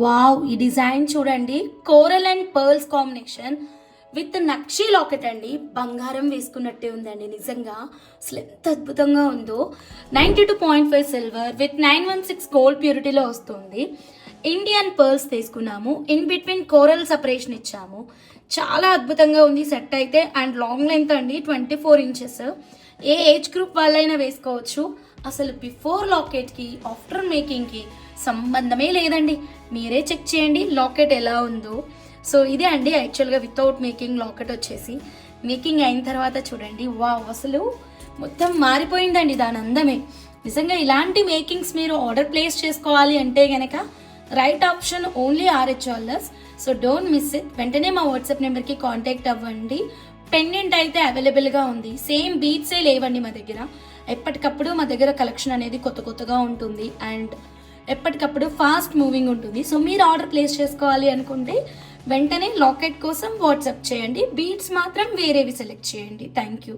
Wow! ఈ design చూడండి. Coral and pearls combination with nakshi locket అండి. బంగారం వేసుకున్నట్టే ఉందండి నిజంగా. అసలు ఎంత అద్భుతంగా ఉందో. 92.5 సిల్వర్ విత్ 916 గోల్డ్ ప్యూరిటీలో వస్తుంది. ఇండియన్ పర్ల్స్ తీసుకున్నాము. ఇన్ బిట్వీన్ కోరల్ సపరేషన్ ఇచ్చాము. చాలా అద్భుతంగా ఉంది సెట్ అయితే. అండ్ లాంగ్ లెంత్ అండి 24 ఇంచెస్. ఏ ఏజ్ గ్రూప్ వాళ్ళైనా వేసుకోవచ్చు. అసలు బిఫోర్ లాకెట్కి ఆఫ్టర్ మేకింగ్కి సంబంధమే లేదండి. మీరే చెక్ చేయండి లాకెట్ ఎలా ఉందో. సో ఇదే అండి యాక్చువల్గా వితౌట్ మేకింగ్ లాకెట్ వచ్చేసి. మేకింగ్ అయిన తర్వాత చూడండి, వావ్, అసలు మొత్తం మారిపోయిందండి దాని అందమే. నిజంగా ఇలాంటి మేకింగ్స్ మీరు ఆర్డర్ ప్లేస్ చేసుకోవాలి అంటే కనుక right option only RH jewellers. So don't miss it. వెంటనే మా వాట్సాప్ నెంబర్కి కాంటాక్ట్ అవ్వండి. పెండెంట్ అయితే అవైలబుల్గా ఉంది. సేమ్ బీట్సే లేవండి మా దగ్గర. ఎప్పటికప్పుడు మా దగ్గర కలెక్షన్ అనేది కొత్తగా ఉంటుంది అండ్ ఎప్పటికప్పుడు ఫాస్ట్ మూవింగ్ ఉంటుంది. సో మీరు ఆర్డర్ ప్లేస్ చేసుకోవాలి అనుకుంటే వెంటనే లాకెట్ కోసం వాట్సాప్ చేయండి. బీట్స్ మాత్రం వేరేవి సెలెక్ట్ చేయండి. Thank you.